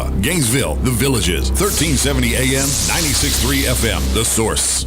Ocala, Gainesville, The Villages, 1370 AM, 96.3 FM, The Source.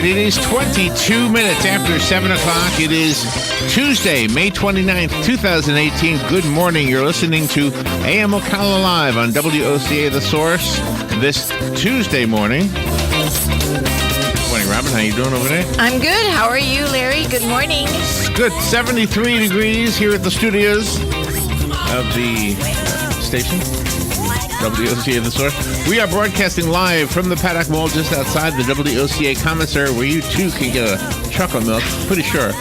It is 22 minutes after 7 o'clock. It is Tuesday, May 29th, 2018. Good morning. You're listening to AM Ocala Live on WOCA The Source this Tuesday morning. Good morning, Robin. How you doing over there? I'm good. How are you, Larry? Good morning. Good. 73 degrees here at the studios of the station. WOCA The Source. We are broadcasting live from the Paddock Mall just outside the WOCA commissary where you too can get a chocolate milk. Pretty sure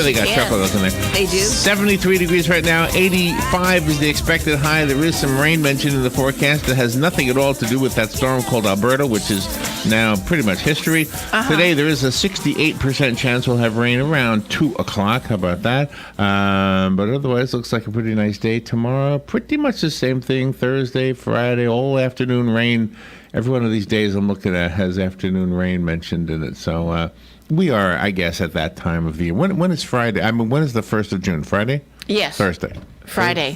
they got chocolate milk in there. They do. 73 degrees right now. 85 is the expected high. There is some rain mentioned in the forecast that has nothing at all to do with that storm called Alberta, which is now pretty much history. Today there is a 68% chance we'll have rain around 2 o'clock. How about that? But otherwise, looks like a pretty nice day. Tomorrow, pretty much the same thing. Thursday, Friday, all afternoon rain. Every one of these days I'm looking at has afternoon rain mentioned in it. So we are, I guess, at that time of the year. When is Friday? I mean, when is the 1st of June? Friday? Yes. Thursday. Friday.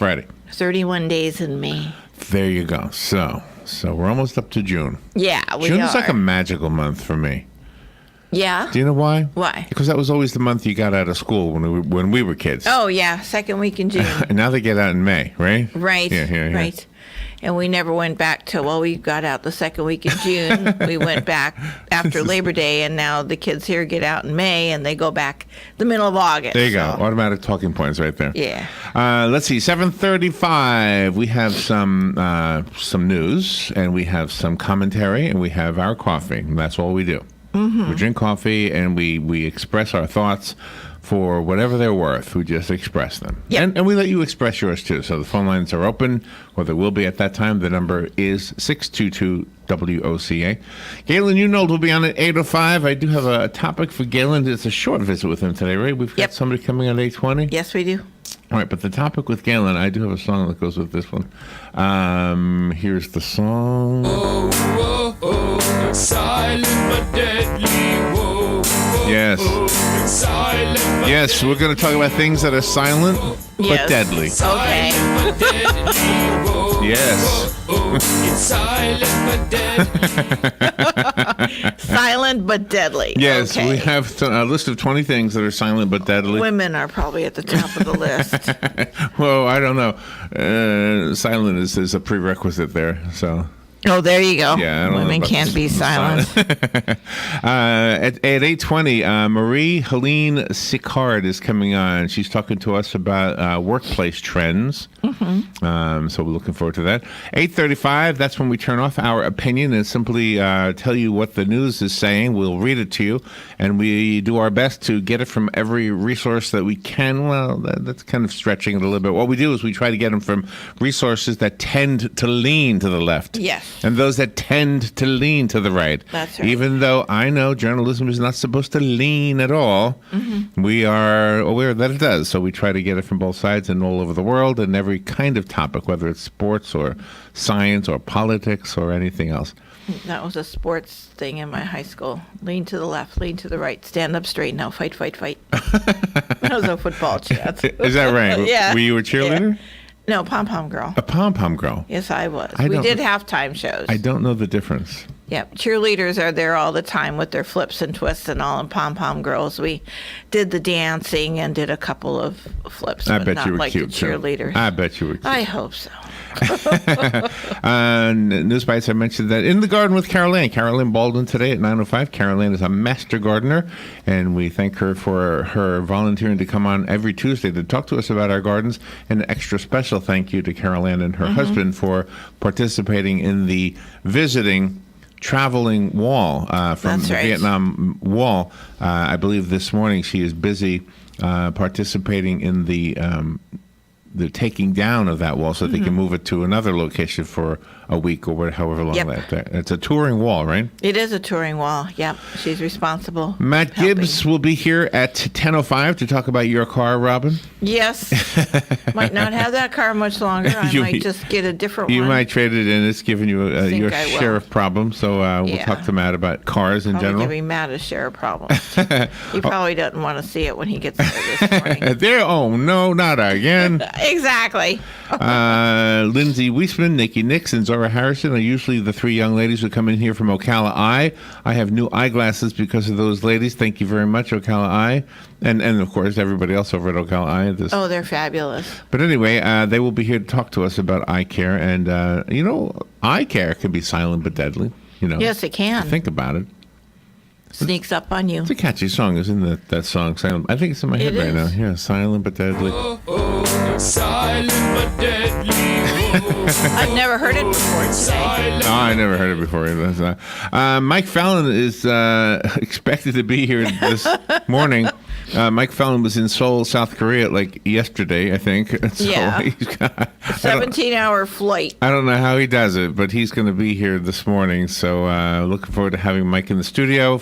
31 days in May. There you go. So we're almost up to June. Yeah, we June are. is like a magical month for me. Yeah? Do you know why? Why? Because that was always the month you got out of school when we were kids. Oh, yeah. Second week in June. And now they get out in May, right? Right. Yeah. Right. And we never went back to, we got out the second week in June. We went back after Labor Day, and now the kids here get out in May, and they go back the middle of August. There you go. Automatic talking points right there. Yeah. Let's see. 7:35. We have some news, and we have some commentary, and we have our coffee. And that's all we do. Mm-hmm. We drink coffee, and we express our thoughts for whatever they're worth. We just express them. Yep. And we let you express yours, too. So the phone lines are open, or they will be at that time. The number is 622-WOCA. Galen Unold will be on at 8:05. I do have a topic for Galen. It's a short visit with him today, right? We've got somebody coming at 8:20. Yes, we do. All right, but the topic with Galen, I do have a song that goes with this one. Here's the song. Oh, oh, oh, silent but deadly. Whoa, whoa, yes. Oh, silent but yes, we're going to talk about things that are silent but deadly. Okay. but deadly. Whoa, Yes. oh, it's silent but deadly. Silent but deadly. Yes, okay. we have a list of 20 things that are silent but deadly. Women are probably at the top of the list. Well, I don't know. Silent is a prerequisite there, so... Oh, there you go. Yeah, I don't know Women about can't be silent. At 8:20, Marie Helene Sicard is coming on. She's talking to us about workplace trends. Mm-hmm. So we're looking forward to that. 8:35, that's when we turn off our opinion and simply tell you what the news is saying. We'll read it to you, and we do our best to get it from every resource that we can. Well, that's kind of stretching it a little bit. What we do is we try to get them from resources that tend to lean to the left. Yes. And those that tend to lean to the right. That's right. Even though I know journalism is not supposed to lean at all, we are aware that it does. So we try to get it from both sides and all over the world and every kind of topic, whether it's sports or science or politics or anything else. That was a sports thing in my high school. Lean to the left, lean to the right, stand up straight. Now fight, fight, fight. That was a football chat. Is that right? Yeah. Were you a cheerleader? Yeah. No, pom-pom girl. A pom-pom girl? Yes, I was. We did halftime shows. I don't know the difference. Yeah, cheerleaders are there all the time with their flips and twists and all, and pom-pom girls. We did the dancing and did a couple of flips. I but bet not you were like cute, the cheerleaders. too. I bet you were cute. I hope so. News Bites, I mentioned that in the garden with Carol Ann Baldwin today at 9:05. Carol Ann is a master gardener, and we thank her for her volunteering to come on every Tuesday to talk to us about our gardens. And an extra special thank you to Carol Ann and her husband for participating in the visiting traveling wall from the Vietnam Wall. I believe this morning she is busy participating in the taking down of that wall so that they can move it to another location for a week or however long it's a touring wall, right? It is a touring wall. Yep. She's responsible. Matt Gibbs will be here at 10:05 to talk about your car, Robin. Yes. Might not have that car much longer. I might just get a different one. You might trade it in. It's giving you your share of problems. So we'll talk to Matt about cars in general. Giving Matt a share of problems. He probably doesn't want to see it when he gets there this morning. Oh, no, not again. Exactly. Lindsay Weisman, Nikki Nix, and Zora Harrison are usually the three young ladies who come in here from Ocala Eye. I have new eyeglasses because of those ladies. Thank you very much, Ocala Eye. And of course, everybody else over at Ocala Eye. Oh, they're fabulous. But anyway, they will be here to talk to us about eye care. And, eye care can be silent but deadly. Yes, it can. Think about it. Sneaks up on you. It's a catchy song, isn't that song? Silent. I think it's in my head right now. Yeah, silent but deadly. Silent but deadly. I've never heard it before today. Oh, I never heard it before either. Mike Fallon is expected to be here this morning. Mike Fallon was in Seoul, South Korea, yesterday, I think. So he's got a 17-hour flight. I don't know how he does it, but he's going to be here this morning. So looking forward to having Mike in the studio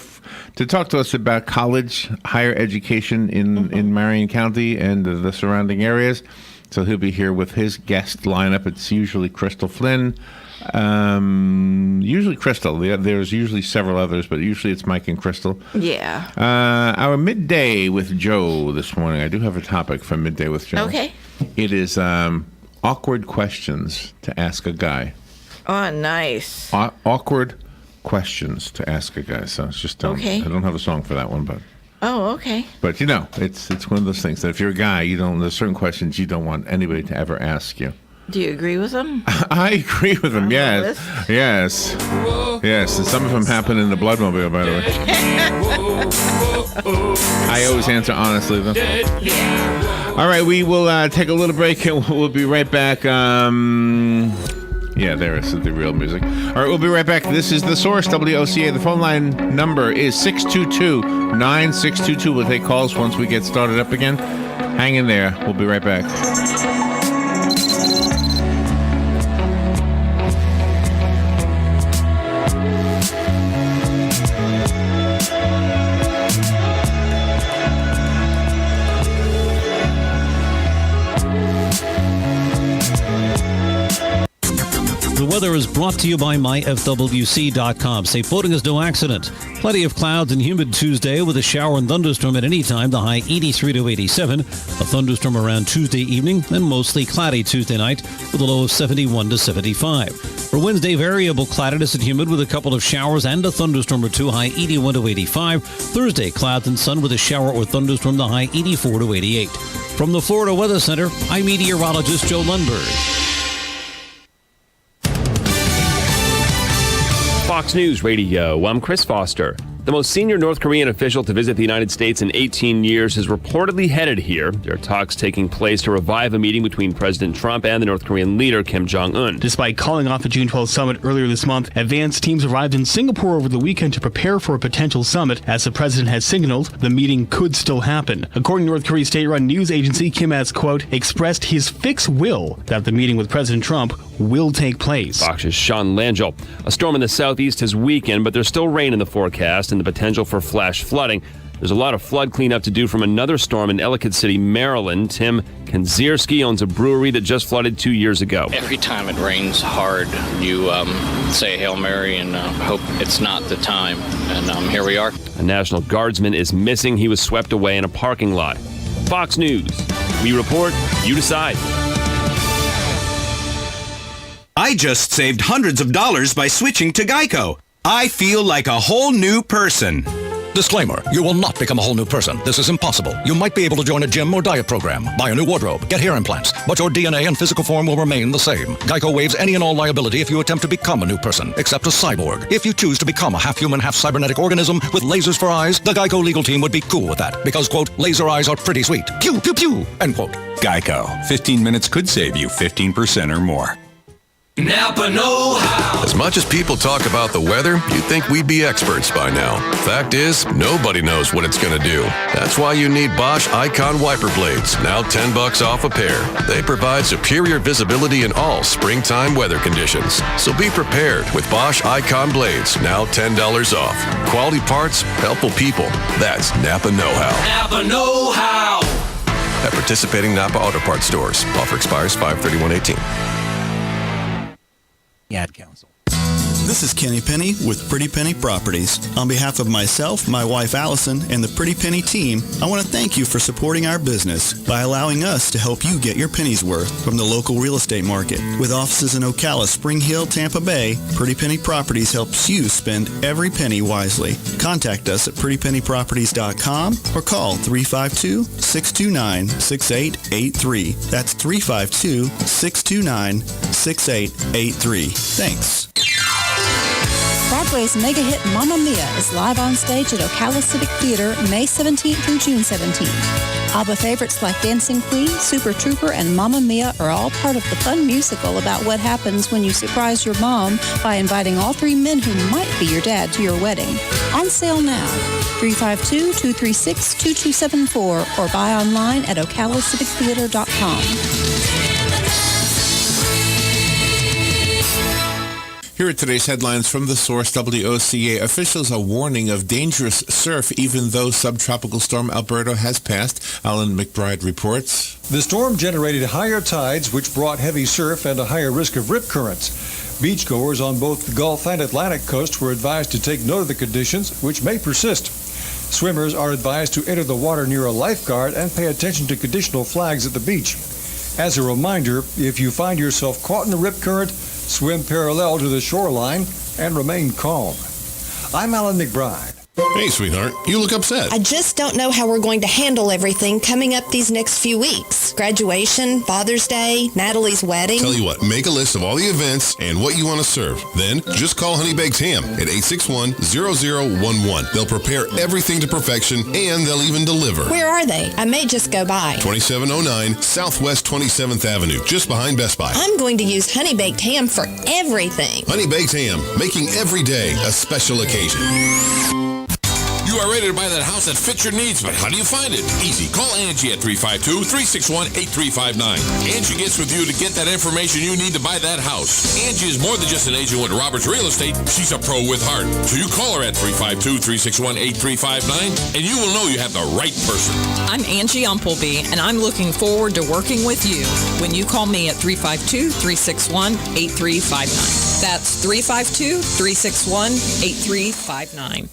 to talk to us about college, higher education in Marion County and the surrounding areas. So he'll be here with his guest lineup. It's usually Crystal Flynn. Usually Crystal. There's usually several others, but usually it's Mike and Crystal. Yeah. Our Midday with Joe this morning. I do have a topic for Midday with Joe. Okay. It is awkward questions to ask a guy. Oh, nice. Awkward questions to ask a guy. So it's just okay. I don't have a song for that one, but. Oh, okay. But it's one of those things that if you're a guy, there's certain questions you don't want anybody to ever ask you. Do you agree with them? I agree with them. Yes. And some of them happen in the Bloodmobile, by the way. I always answer honestly, though. All right, we will take a little break and we'll be right back. Yeah, there is the real music. All right, we'll be right back. This is The Source, WOCA. The phone line number is 622-9622. We'll take calls once we get started up again. Hang in there. We'll be right back. The weather is brought to you by myfwc.com. Safe boating is no accident. Plenty of clouds and humid Tuesday with a shower and thunderstorm at any time. The high 83 to 87. A thunderstorm around Tuesday evening and mostly cloudy Tuesday night with a low of 71 to 75. For Wednesday, variable cloudiness and humid with a couple of showers and a thunderstorm or two. High 81 to 85. Thursday, clouds and sun with a shower or thunderstorm. The high 84 to 88. From the Florida Weather Center, I'm meteorologist Joe Lundberg. Fox News Radio, I'm Chris Foster. The most senior North Korean official to visit the United States in 18 years is reportedly headed here. There are talks taking place to revive a meeting between President Trump and the North Korean leader, Kim Jong-un. Despite calling off the June 12th summit earlier this month, advanced teams arrived in Singapore over the weekend to prepare for a potential summit. As the president has signaled, the meeting could still happen. According to North Korea's state-run news agency, Kim has, quote, expressed his fixed will that the meeting with President Trump will take place. Fox's Sean Langell. A storm in the southeast has weakened, but there's still rain in the forecast and the potential for flash flooding. There's a lot of flood cleanup to do from another storm in Ellicott City, Maryland. Tim Kanzierski owns a brewery that just flooded 2 years ago. Every time it rains hard, you say Hail Mary and hope it's not the time. And here we are. A National Guardsman is missing. He was swept away in a parking lot. Fox News. We report, you decide. I just saved hundreds of dollars by switching to Geico. I feel like a whole new person. Disclaimer, you will not become a whole new person. This is impossible. You might be able to join a gym or diet program, buy a new wardrobe, get hair implants, but your DNA and physical form will remain the same. Geico waives any and all liability if you attempt to become a new person, except a cyborg. If you choose to become a half-human, half-cybernetic organism with lasers for eyes, the Geico legal team would be cool with that, because, quote, laser eyes are pretty sweet. Pew, pew, pew, end quote. Geico. 15 minutes could save you 15% or more. Napa know-how. As much as people talk about the weather, you'd think we'd be experts by now. Fact is, nobody knows what it's going to do. That's why you need Bosch Icon wiper blades, now $10 off a pair. They provide superior visibility in all springtime weather conditions. So be prepared with Bosch Icon blades, now $10 off. Quality parts, helpful people. That's Napa know-how. Napa know-how. At participating Napa Auto Parts stores. Offer expires 5/31/18. Ad Council. This is Kenny Penny with Pretty Penny Properties. On behalf of myself, my wife Allison, and the Pretty Penny team, I want to thank you for supporting our business by allowing us to help you get your penny's worth from the local real estate market. With offices in Ocala, Spring Hill, Tampa Bay, Pretty Penny Properties helps you spend every penny wisely. Contact us at prettypennyproperties.com or call 352-629-6883. That's 352-629-6883. Thanks. Broadway's mega hit Mamma Mia is live on stage at Ocala Civic Theater May 17th through June 17th. ABBA favorites like Dancing Queen, Super Trooper, and Mamma Mia are all part of the fun musical about what happens when you surprise your mom by inviting all three men who might be your dad to your wedding. On sale now, 352-236-2274 or buy online at ocalicivictheater.com. Here are today's headlines from the source WOCA. Officials are warning of dangerous surf even though subtropical storm Alberto has passed. Alan McBride reports. The storm generated higher tides, which brought heavy surf and a higher risk of rip currents. Beachgoers on both the Gulf and Atlantic coast were advised to take note of the conditions, which may persist. Swimmers are advised to enter the water near a lifeguard and pay attention to conditional flags at the beach. As a reminder, if you find yourself caught in a rip current, swim parallel to the shoreline and remain calm. I'm Alan McBride. Hey, sweetheart, you look upset. I just don't know how we're going to handle everything coming up these next few weeks. Graduation, Father's Day, Natalie's wedding. Tell you what, make a list of all the events and what you want to serve. Then, just call Honey Baked Ham at 861-0011. They'll prepare everything to perfection, and they'll even deliver. Where are they? I may just go by. 2709 Southwest 27th Avenue, just behind Best Buy. I'm going to use Honey Baked Ham for everything. Honey Baked Ham, making every day a special occasion. You are ready to buy that house that fits your needs, but how do you find it? Easy. Call Angie at 352-361-8359. Angie gets with you to get that information you need to buy that house. Angie is more than just an agent with Roberts Real Estate. She's a pro with heart. So you call her at 352-361-8359, and you will know you have the right person. I'm Angie Umpleby, and I'm looking forward to working with you when you call me at 352-361-8359. That's 352-361-8359.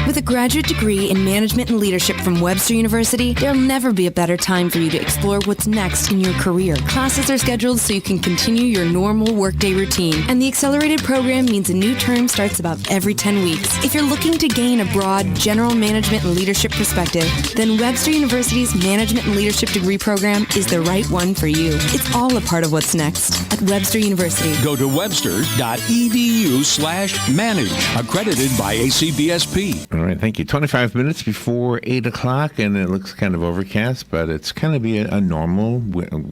With a graduate degree in management and leadership from Webster University, there'll never be a better time for you to explore what's next in your career. Classes are scheduled so you can continue your normal workday routine, and the accelerated program means a new term starts about every 10 weeks. If you're looking to gain a broad general management and leadership perspective, then Webster University's Management and Leadership degree program is the right one for you. It's all a part of what's next at Webster University. Go to webster.edu/manage, accredited by ACBSP. All right, thank you. 25 minutes before 8 o'clock, and it looks kind of overcast, but it's kind of be a normal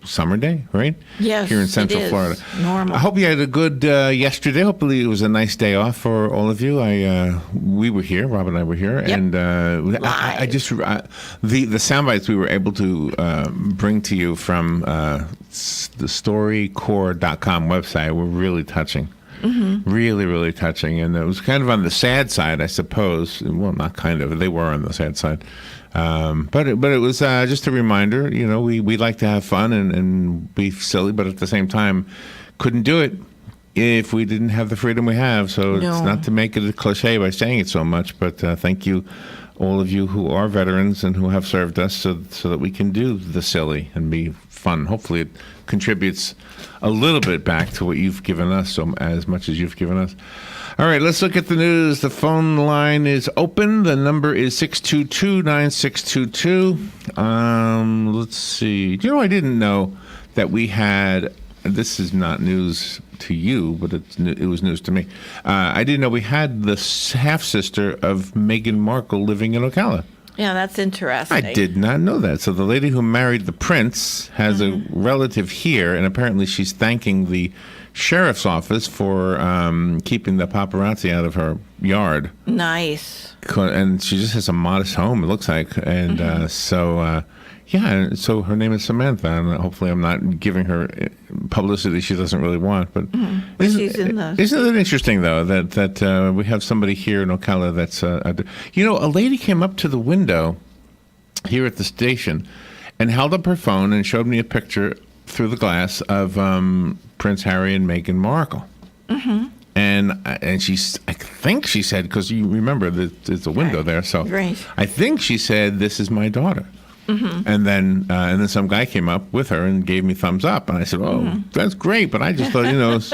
summer day, right? Yes, here in Central it is Florida. Normal. I hope you had a good yesterday. Hopefully it was a nice day off for all of you. We were here, Rob and I were here, Yep. and I just the sound bites we were able to bring to you from the StoryCorps.com website were really touching. Mm-hmm. Really, really touching. And it was kind of on the sad side, I suppose. Well, not kind of. They were on the sad side. But it was just a reminder, you know, we like to have fun and be silly, but at the same time, couldn't do it if we didn't have the freedom we have. So It's not to make it a cliche by saying it so much, but thank you, all of you who are veterans and who have served us so that we can do the silly and be fun. Hopefully it contributes a little bit back to what you've given us, so as much as you've given us. All right, let's look at the news. The phone line is open. The number is 622-9622. Let's see. You know, I didn't know that we had, this is not news to you, but it was news to me. I didn't know we had the half-sister of Meghan Markle living in Ocala. Yeah, that's interesting. I did not know that. So the lady who married the prince has a relative here, and apparently she's thanking the sheriff's office for keeping the paparazzi out of her yard. Nice. And she just has a modest home, it looks like. And so her name is Samantha, and hopefully I'm not giving her publicity she doesn't really want. But isn't it interesting, though, that we have somebody here in Ocala that's... a lady came up to the window here at the station and held up her phone and showed me a picture through the glass of Prince Harry and Meghan Markle. Mm-hmm. And I think she said, because you remember there's a window there, so right. I think she said, "This is my daughter." Mm-hmm. And then some guy came up with her and gave me thumbs up, and I said, "Oh, that's great," but I just thought, it's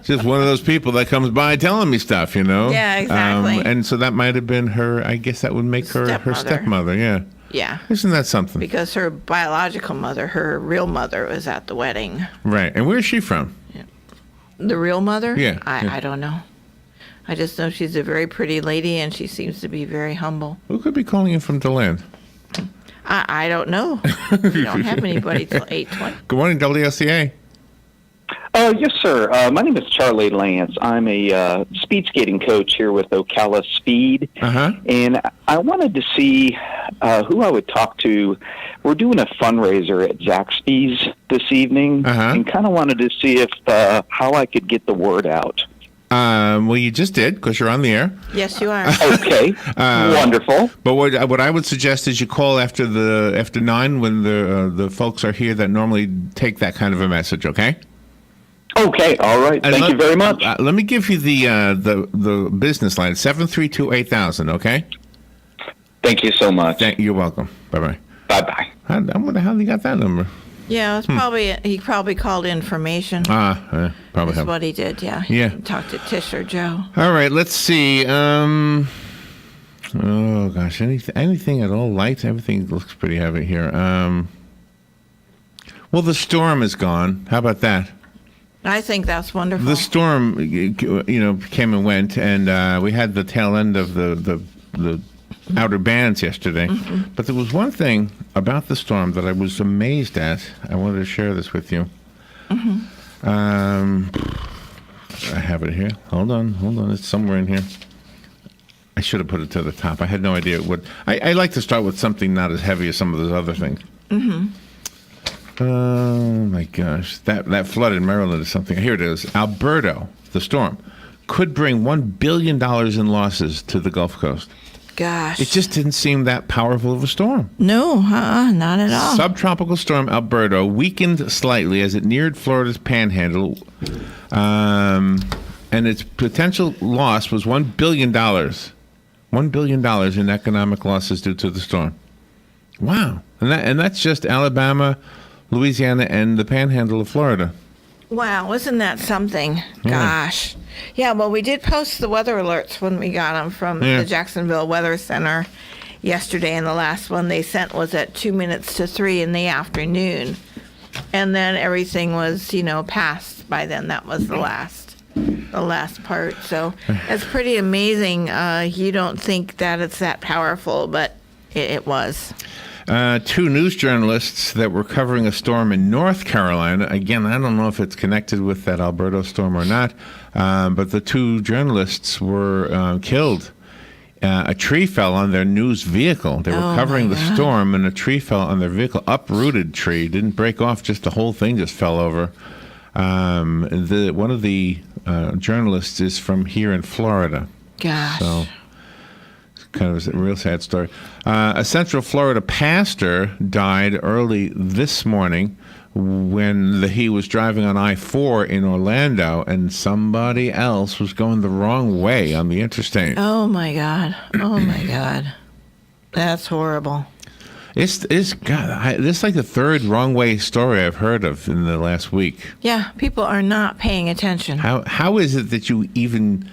just one of those people that comes by telling me stuff, Yeah, exactly. And so that might have been her. I guess that would make her stepmother. Yeah. Yeah. Isn't that something? Because her biological mother, her real mother, was at the wedding. Right. And where is she from? Yeah. The real mother? Yeah. I don't know. I just know she's a very pretty lady, and she seems to be very humble. Who could be calling in from DeLand? I don't know. We don't have anybody till 8:20. Good morning, WSCA. Yes, sir. My name is Charlie Lance. I'm a speed skating coach here with Ocala Speed. Uh-huh. And I wanted to see who I would talk to. We're doing a fundraiser at Zaxby's this evening, and kind of wanted to see if how I could get the word out. Well, you just did, because you're on the air. Yes, you are. Okay, wonderful. But what I would suggest is you call after 9 when the folks are here that normally take that kind of a message. Okay. Okay. All right. Thank you very much. Let me give you the business line, 732-8000. Okay. Thank you so much. You're welcome. Bye bye. Bye bye. I wonder how they got that number. Yeah, it's he probably called information. Probably. That's what he did. Yeah. Yeah. Talked to Tish or Joe. All right. Let's see. Oh gosh, anything at all light? Everything looks pretty heavy here. Well, the storm is gone. How about that? I think that's wonderful. The storm, came and went, and we had the tail end of the outer bands yesterday. Mm-hmm. But there was one thing about the storm that I was amazed at. I wanted to share this with you. Mm-hmm. I have it here. Hold on. It's somewhere in here. I should have put it to the top. I had no idea what. I like to start with something not as heavy as some of those other things. Mm-hmm. Oh my gosh, that flood in Maryland is something. Here it is. Alberto, the storm, could bring $1 billion in losses to the Gulf Coast. Gosh. It just didn't seem that powerful of a storm. No, not at all. Subtropical storm Alberto weakened slightly as it neared Florida's panhandle, and its potential loss was $1 billion. $1 billion in economic losses due to the storm. Wow. And that's just Alabama, Louisiana, and the panhandle of Florida. Wow, isn't that something? Gosh. Yeah, well, we did post the weather alerts when we got them from the Jacksonville Weather Center yesterday, and the last one they sent was at 2 minutes to 3 in the afternoon. And then everything was, passed by then. That was the last part. So it's pretty amazing. You don't think that it's that powerful, but it was. 2 news journalists that were covering a storm in North Carolina. Again, I don't know if it's connected with that Alberto storm or not, but the 2 journalists were killed. A tree fell on their news vehicle. They were covering the storm, and a tree fell on their vehicle. Uprooted tree. Didn't break off, just the whole thing just fell over. One of the journalists is from here in Florida. Gosh. So, kind of a real sad story. A Central Florida pastor died early this morning when he was driving on I-4 in Orlando, and somebody else was going the wrong way on the interstate. Oh my God! That's horrible. This is like the 3rd wrong way story I've heard of in the last week. Yeah, people are not paying attention. How is it that you even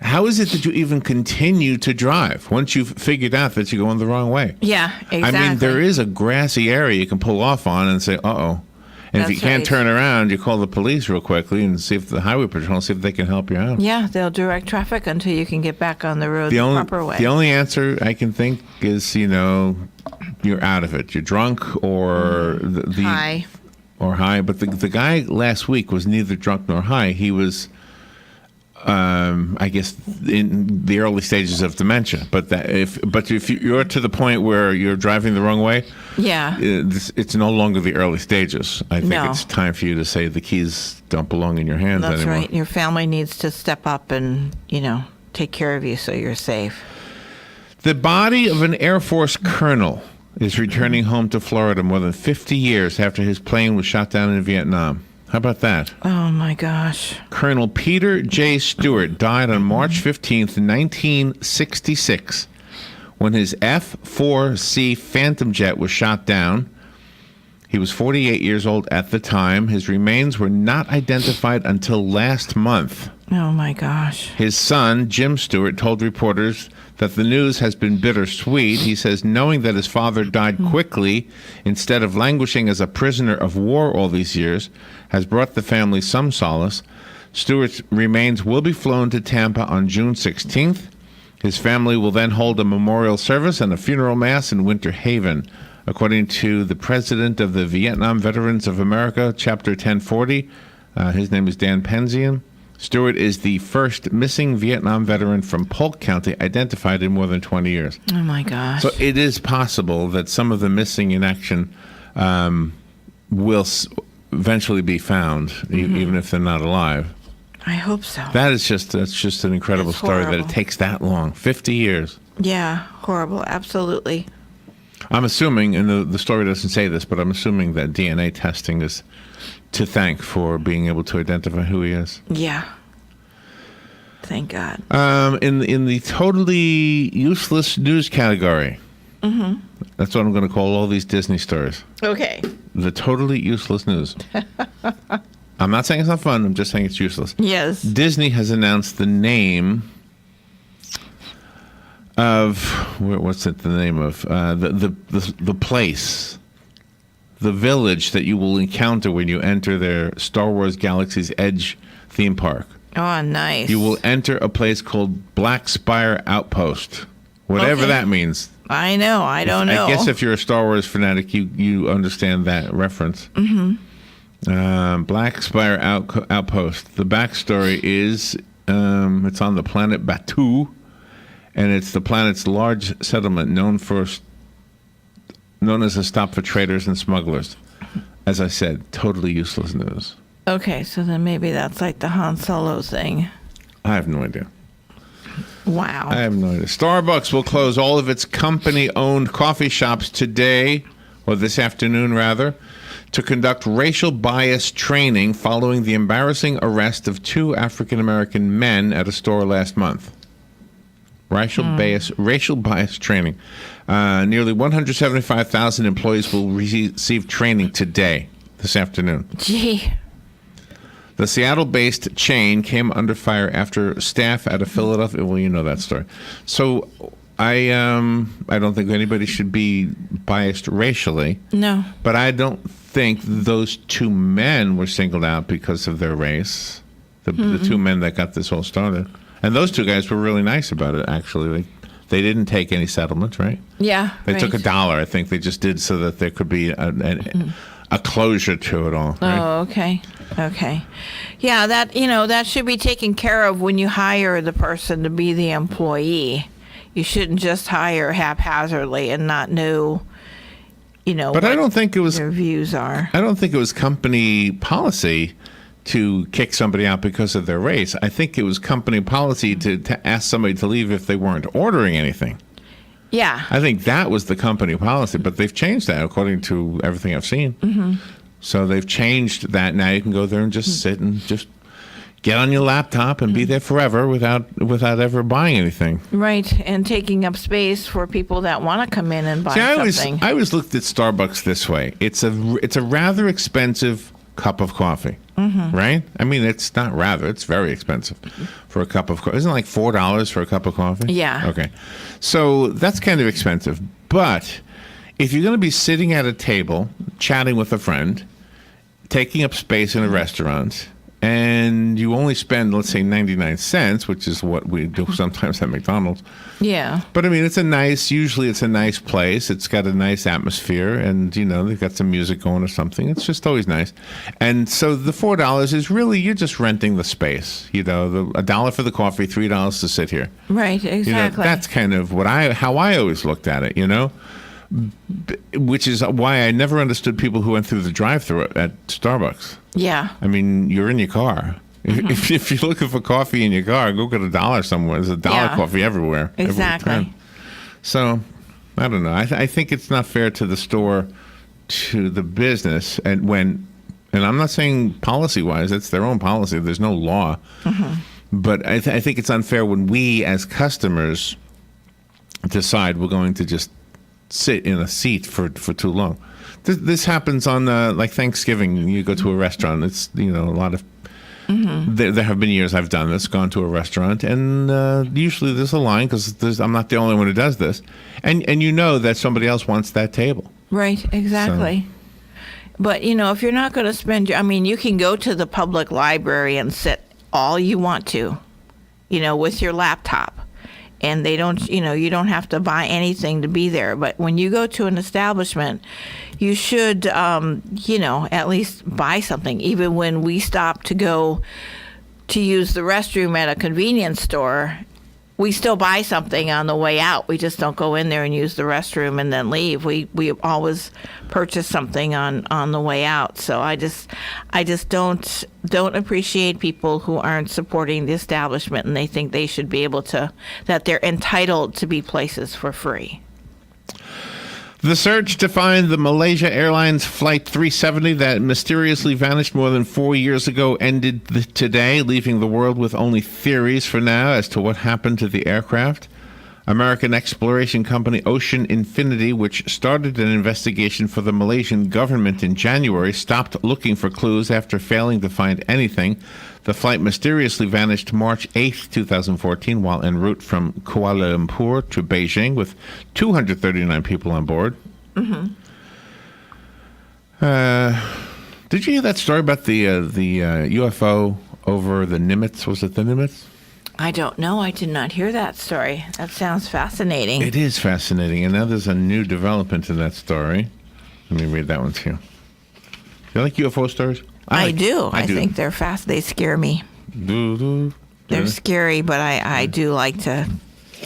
How is it that you even continue to drive once you've figured out that you're going the wrong way? Yeah, exactly. I mean, there is a grassy area you can pull off on and say, uh-oh. And if you can't turn around, you call the police real quickly and see if the highway patrol, see if they can help you out. Yeah, they'll direct traffic until you can get back on the road the proper way. The only answer I can think is, you're out of it. You're drunk or high. Or high. But the guy last week was neither drunk nor high. He was... I guess in the early stages of dementia, but if you're to the point where you're driving the wrong way, it's no longer the early stages. I think it's time for you to say the keys don't belong in your hands anymore. That's right. Your family needs to step up and take care of you so you're safe. The body of an Air Force colonel is returning home to Florida more than 50 years after his plane was shot down in Vietnam. How about that? Oh, my gosh. Colonel Peter J. Stewart died on March 15th, 1966, when his F-4C Phantom jet was shot down. He was 48 years old at the time. His remains were not identified until last month. Oh, my gosh. His son, Jim Stewart, told reporters that the news has been bittersweet. He says knowing that his father died quickly instead of languishing as a prisoner of war all these years has brought the family some solace. Stewart's remains will be flown to Tampa on June 16th. His family will then hold a memorial service and a funeral mass in Winter Haven. According to the president of the Vietnam Veterans of America, Chapter 1040, his name is Dan Penzian. Stewart is the first missing Vietnam veteran from Polk County identified in more than 20 years. Oh, my gosh. So it is possible that some of the missing in action will eventually be found, even if they're not alive. I hope so. That's just an incredible story that it takes that long, 50 years. Yeah, horrible, absolutely. I'm assuming, and the story doesn't say this, but I'm assuming that DNA testing is to thank for being able to identify who he is. Yeah. Thank God. In the totally useless news category, that's what I'm going to call all these Disney stories. Okay. The totally useless news. I'm not saying it's not fun. I'm just saying it's useless. Yes. Disney has announced the name of what's it? The name of the place, the village that you will encounter when you enter their Star Wars Galaxy's Edge theme park. Oh, nice. You will enter a place called Black Spire Outpost, whatever that means. I know. I don't know. I guess if you're a Star Wars fanatic, you understand that reference. Black Spire Outpost. The backstory is it's on the planet Batuu, and it's the planet's large settlement known as a stop for traders and smugglers. As I said, totally useless news. Okay, so then maybe that's like the Han Solo thing. I have no idea. Wow. I have no idea. Starbucks will close all of its company-owned coffee shops today, or this afternoon rather, to conduct racial bias training following the embarrassing arrest of 2 African-American men at a store last month. Racial bias training. Nearly 175,000 employees will receive training today, this afternoon. Gee. The Seattle-based chain came under fire after staff at a Philadelphia... Well, you know that story. So I don't think anybody should be biased racially. No. But I don't think those 2 men were singled out because of their race. The 2 men that got this all started. And those 2 guys were really nice about it, actually. They didn't take any settlements, right? Yeah, They took $1, I think. They just did so that there could be a closure to it all. Right? Oh, okay. Okay. Yeah, that should be taken care of when you hire the person to be the employee. You shouldn't just hire haphazardly and not know, but I don't think it was, their views are. I don't think it was company policy to kick somebody out because of their race. I think it was company policy to ask somebody to leave if they weren't ordering anything. Yeah. I think that was the company policy, but they've changed that according to everything I've seen. So they've changed that. Now you can go there and just sit and just get on your laptop and be there forever without ever buying anything. Right, and taking up space for people that want to come in and buy something. I always looked at Starbucks this way. It's a rather expensive cup of coffee. right? I mean, it's not rather. It's very expensive for a cup of coffee. Isn't it like $4 for a cup of coffee? Yeah. Okay. So that's kind of expensive. But if you're going to be sitting at a table, chatting with a friend, taking up space in a restaurant, and you only spend, let's say, 99 cents, which is what we do sometimes at McDonald's. Yeah. But I mean, usually it's a nice place. It's got a nice atmosphere, and, they've got some music going or something. It's just always nice. And so the $4 is really, you're just renting the space. $1 for the coffee, $3 to sit here. Right, exactly. That's kind of how I always looked at it, which is why I never understood people who went through the drive-thru at Starbucks. Yeah. I mean, you're in your car. If you're looking for coffee in your car, go get $1 somewhere. There's $1 coffee everywhere. Exactly. Every time. So, I don't know. I think it's not fair to the store, to the business, and I'm not saying policy-wise, it's their own policy. There's no law. But I think it's unfair when we, as customers, decide we're going to just sit in a seat for too long. This happens on like Thanksgiving. You go to a restaurant. It's a lot of. There have been years I've done this, gone to a restaurant, and usually there's a line because I'm not the only one who does this, and that somebody else wants that table. Right. Exactly. So. But if you're not going to spend, you can go to the public library and sit all you want to, with your laptop. And they don't, you don't have to buy anything to be there. But when you go to an establishment, you should, at least buy something. Even when we stop to go to use the restroom at a convenience store, we still buy something on the way out. We just don't go in there and use the restroom and then leave. We always purchase something on the way out. So I just don't appreciate people who aren't supporting the establishment and they think they should be able to, that they're entitled to be places for free. The search to find the Malaysia Airlines Flight 370 that mysteriously vanished more than 4 years ago ended today, leaving the world with only theories for now as to what happened to the aircraft. American exploration company Ocean Infinity, which started an investigation for the Malaysian government in January, stopped looking for clues after failing to find anything. The flight mysteriously vanished March 8, 2014, while en route from Kuala Lumpur to Beijing with 239 people on board. Did you hear that story about the UFO over the Nimitz? Was it the Nimitz? I don't know. I did not hear that story. That sounds fascinating. It is fascinating. And now there's a new development in that story. Let me read that one to you. You like UFO stories? I do. I think they're fast. They scare me. They're scary, but I do like to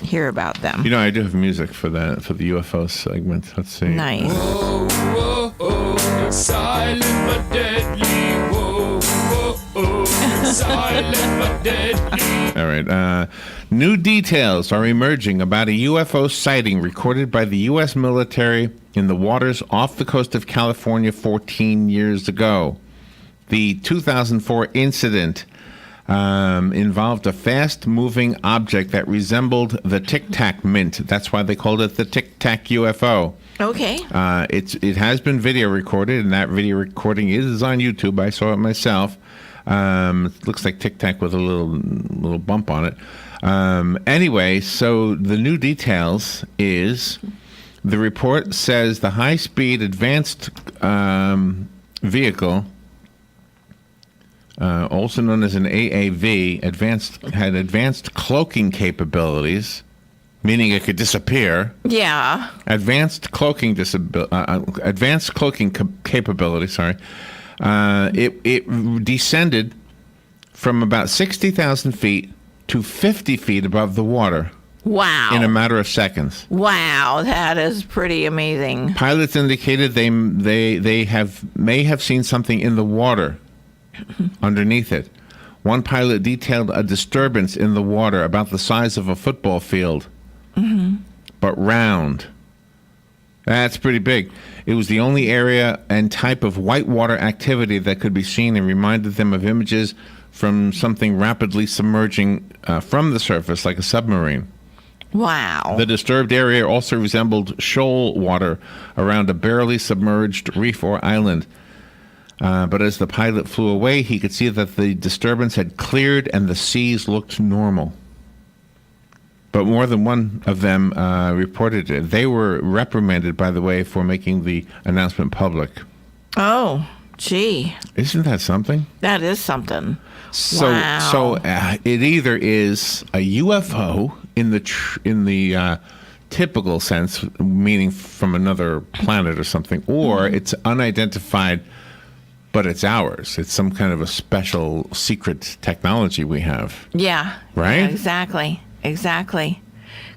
hear about them. I do have music for that, for the UFO segment. Let's see. Nice. Whoa, whoa, whoa, silent but deadly. Whoa, whoa, whoa, silent but deadly. All right. New details are emerging about a UFO sighting recorded by the U.S. military in the waters off the coast of California 14 years ago. The 2004 incident involved a fast-moving object that resembled the Tic Tac mint. That's why they called it the Tic Tac UFO. Okay. It has been video recorded, and that video recording is on YouTube. I saw it myself. It looks like Tic Tac with a little bump on it. Anyway, so the new details is the report says the high-speed advanced vehicle, also known as an AAV, had advanced cloaking capabilities, meaning it could disappear. Yeah. Advanced cloaking capability. Sorry. It descended from about 60,000 feet to 50 feet above the water. Wow. In a matter of seconds. Wow, that is pretty amazing. Pilots indicated they may have seen something in the water underneath it. One pilot detailed a disturbance in the water about the size of a football field, but round. That's pretty big. It was the only area and type of whitewater activity that could be seen and reminded them of images from something rapidly submerging from the surface like a submarine. Wow. The disturbed area also resembled shoal water around a barely submerged reef or island. But as the pilot flew away, he could see that the disturbance had cleared and the seas looked normal. But more than one of them reported it. They were reprimanded, by the way, for making the announcement public. Oh, gee. Isn't that something? That is something. So, wow. It either is a UFO in the typical sense, meaning from another planet or something, or it's unidentified, but it's ours. It's some kind of a special secret technology we have. Yeah. Right? Yeah, exactly. Exactly.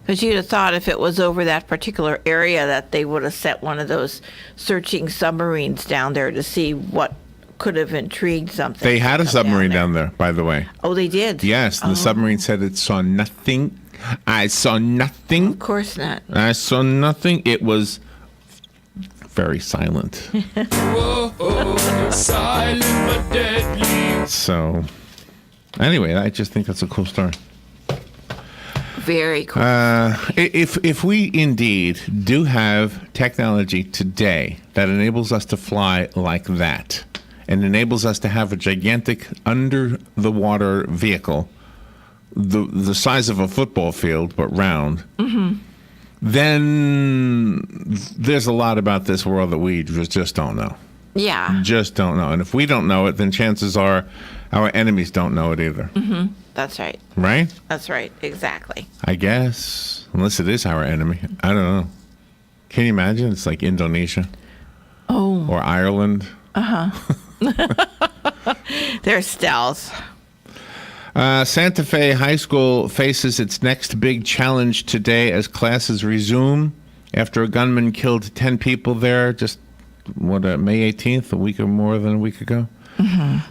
Because you'd have thought if it was over that particular area that they would have set one of those searching submarines down there to see what could have intrigued something. They had a submarine down there, by the way. Oh, they did? Yes, and the submarine said it saw nothing. I saw nothing. Of course not. I saw nothing. It was very silent. Whoa, silent but deadly. So, anyway, I just think that's a cool story. Very cool. If we indeed do have technology today that enables us to fly like that, and enables us to have a gigantic under-the-water vehicle, the size of a football field, but round, then there's a lot about this world that we just don't know. Yeah. Just don't know. And if we don't know it, then chances are our enemies don't know it either. That's right. Right? That's right. Exactly. I guess. Unless it is our enemy. I don't know. Can you imagine? It's like Indonesia. Oh. Or Ireland. They're stealth. Santa Fe High School faces its next big challenge today as classes resume after a gunman killed 10 people there just, May 18th, a week or more than a week ago.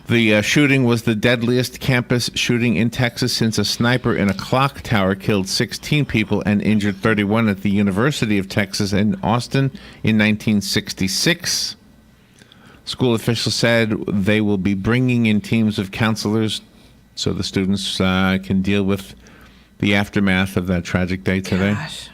The shooting was the deadliest campus shooting in Texas since a sniper in a clock tower killed 16 people and injured 31 at the University of Texas in Austin in 1966. School officials said they will be bringing in teams of counselors so the students can deal with the aftermath of that tragic day today. Gosh.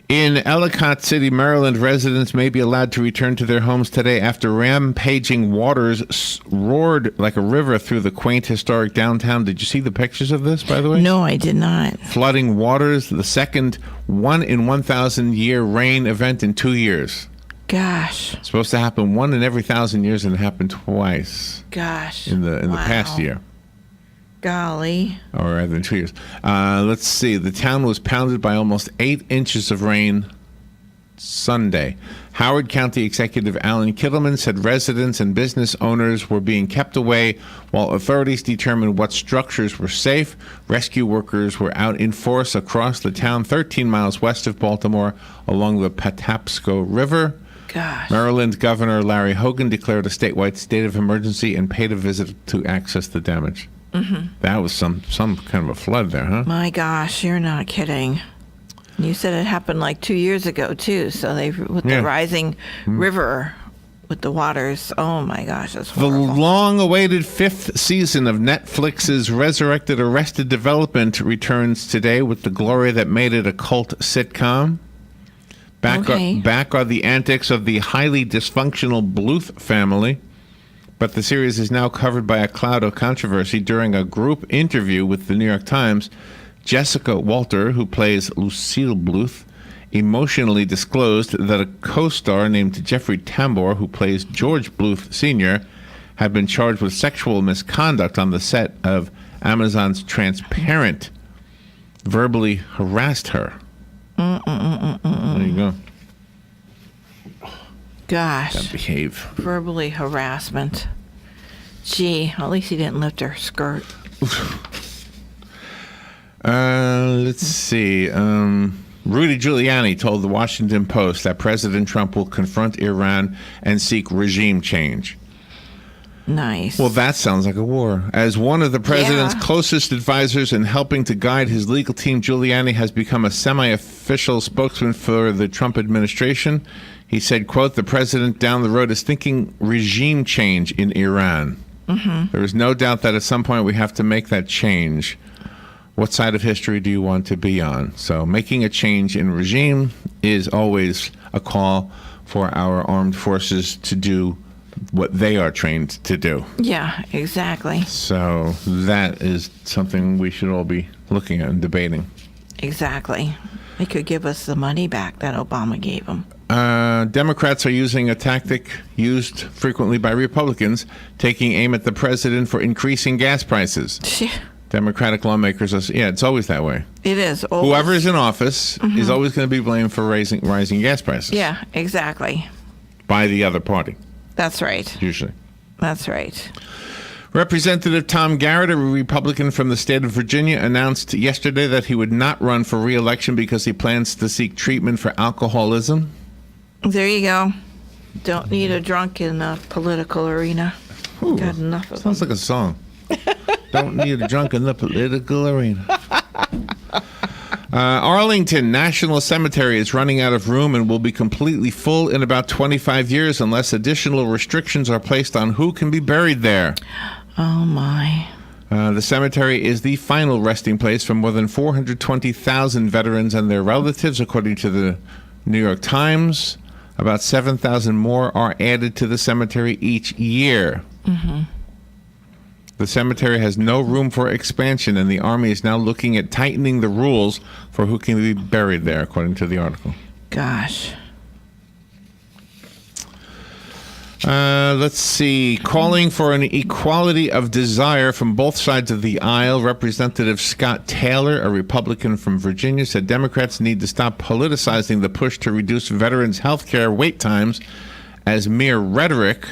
In Ellicott City, Maryland, residents may be allowed to return to their homes today after rampaging waters roared like a river through the quaint historic downtown. Did you see the pictures of this, by the way? No, I did not. Flooding waters, the second 1 in 1,000 year rain event in 2 years. Gosh. It's supposed to happen 1 in every 1,000 years, and it happened twice. Gosh. In the past year. Golly. Or rather than 2 years. Let's see. The town was pounded by almost 8 inches of rain Sunday. Howard County Executive Alan Kittleman said residents and business owners were being kept away while authorities determined what structures were safe. Rescue workers were out in force across the town 13 miles west of Baltimore along the Patapsco River. Gosh. Maryland Governor Larry Hogan declared a statewide state of emergency and paid a visit to access the damage. That was some kind of a flood there, huh? My gosh, you're not kidding. You said it happened like 2 years ago, too. So the rising river with the waters. Oh, my gosh, that's horrible. The long-awaited 5th season of Netflix's resurrected Arrested Development returns today with the glory that made it a cult sitcom. Back are the antics of the highly dysfunctional Bluth family. But the series is now covered by a cloud of controversy. During a group interview with the New York Times, Jessica Walter, who plays Lucille Bluth, emotionally disclosed that a co-star named Jeffrey Tambor, who plays George Bluth Sr., had been charged with sexual misconduct on the set of Amazon's Transparent, verbally harassed her. There you go. Gosh. Gotta behave. Verbally harassment. Gee, at least he didn't lift her skirt. Let's see. Rudy Giuliani told the Washington Post that President Trump will confront Iran and seek regime change. Nice. Well, that sounds like a war. As one of the president's closest advisors in helping to guide his legal team, Giuliani has become a semi-official spokesman for the Trump administration. He said, quote, "The president down the road is thinking regime change in Iran. There is no doubt that at some point we have to make that change. What side of history do you want to be on?" So making a change in regime is always a call for our armed forces to do what they are trained to do. Yeah, exactly. So that is something we should all be looking at and debating. Exactly. They could give us the money back that Obama gave them. Democrats are using a tactic used frequently by Republicans, taking aim at the president for increasing gas prices. Democratic lawmakers are, it's always that way. It is. Always. Whoever is in office is always going to be blamed for rising gas prices. Yeah, exactly. By the other party. That's right. Usually. That's right. Representative Tom Garrett, a Republican from the state of Virginia, announced yesterday that he would not run for re-election because he plans to seek treatment for alcoholism. There you go. Don't need a drunk in the political arena. Ooh, got enough of sounds like a song. Don't need a drunk in the political arena. Arlington National Cemetery is running out of room and will be completely full in about 25 years unless additional restrictions are placed on who can be buried there. Oh, my. The cemetery is the final resting place for more than 420,000 veterans and their relatives, according to the New York Times. About 7,000 more are added to the cemetery each year. Mm-hmm. The cemetery has no room for expansion, and the Army is now looking at tightening the rules for who can be buried there, according to the article. Gosh. Let's see. Calling for an equality of desire from both sides of the aisle, Representative Scott Taylor, a Republican from Virginia, said Democrats need to stop politicizing the push to reduce veterans' health care wait times as mere rhetoric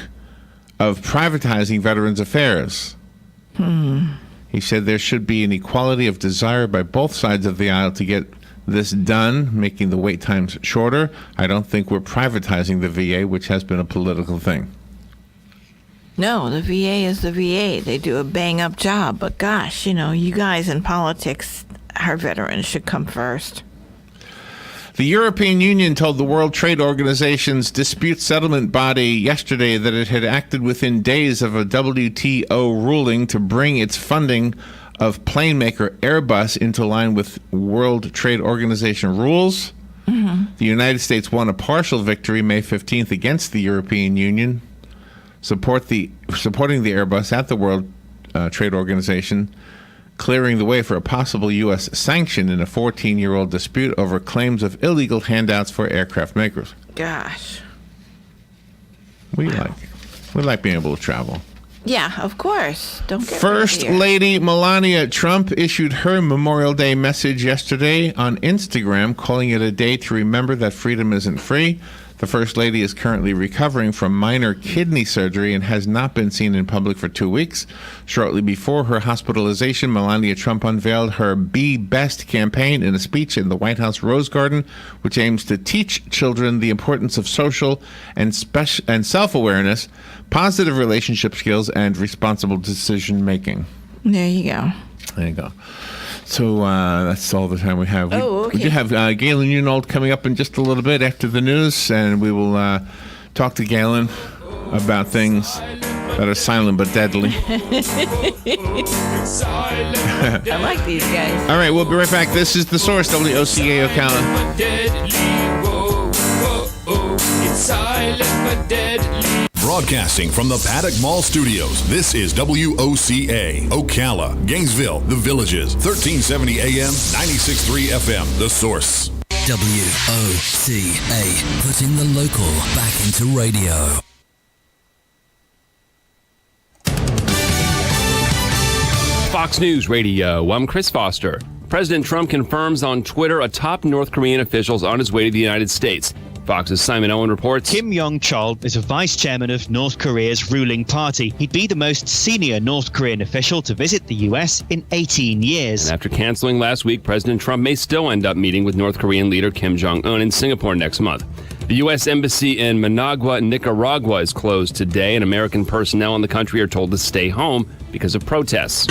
of privatizing veterans' affairs. He said there should be an equality of desire by both sides of the aisle to get this done, making the wait times shorter. I don't think we're privatizing the VA, which has been a political thing. No, the VA is the VA. They do a bang-up job. But gosh, you guys in politics, our veterans should come first. The European Union told the World Trade Organization's dispute settlement body yesterday that it had acted within days of a WTO ruling to bring its funding of plane maker Airbus into line with World Trade Organization rules. Mm-hmm. The United States won a partial victory May 15th against the European Union, supporting the Airbus at the World Trade Organization, clearing the way for a possible U.S. sanction in a 14-year-old dispute over claims of illegal handouts for aircraft makers. Gosh. We like being able to travel. Yeah, of course. Don't get First Lady Melania Trump issued her Memorial Day message yesterday on Instagram, calling it a day to remember that freedom isn't free. The First Lady is currently recovering from minor kidney surgery and has not been seen in public for 2 weeks. Shortly before her hospitalization, Melania Trump unveiled her Be Best campaign in a speech in the White House Rose Garden, which aims to teach children the importance of social and self-awareness, positive relationship skills, and responsible decision-making. There you go. There you go. So that's all the time we have. Okay. We do have Galen Unold coming up in just a little bit after the news, and we will talk to Galen about things that are silent but deadly. I like these guys. All right, we'll be right back. This is The Source, WOCA Ocala. It's silent but deadly. Broadcasting from the Paddock Mall Studios, this is WOCA, Ocala, Gainesville, The Villages, 1370 AM, 96.3 FM, The Source. WOCA, putting the local back into radio. Fox News Radio, I'm Chris Foster. President Trump confirms on Twitter a top North Korean official is on his way to the United States. Fox's Simon Owen reports. Kim Yong-chol is a vice chairman of North Korea's ruling party. He'd be the most senior North Korean official to visit the U.S. in 18 years. And after canceling last week, President Trump may still end up meeting with North Korean leader Kim Jong-un in Singapore next month. The U.S. Embassy in Managua, Nicaragua is closed today, and American personnel in the country are told to stay home because of protests.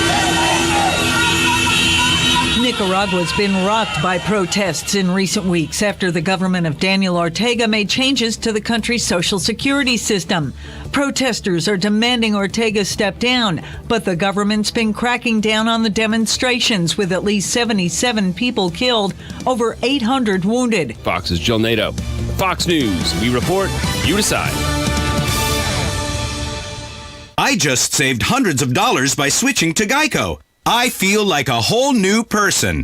Nicaragua's been rocked by protests in recent weeks after the government of Daniel Ortega made changes to the country's social security system. Protesters are demanding Ortega step down, but the government's been cracking down on the demonstrations with at least 77 people killed, over 800 wounded. Fox's Jill Nato. Fox News. We report, you decide. I just saved hundreds of dollars by switching to Geico. I feel like a whole new person.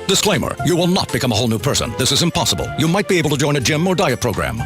Disclaimer, you will not become a whole new person. This is impossible. You might be able to join a gym or diet program.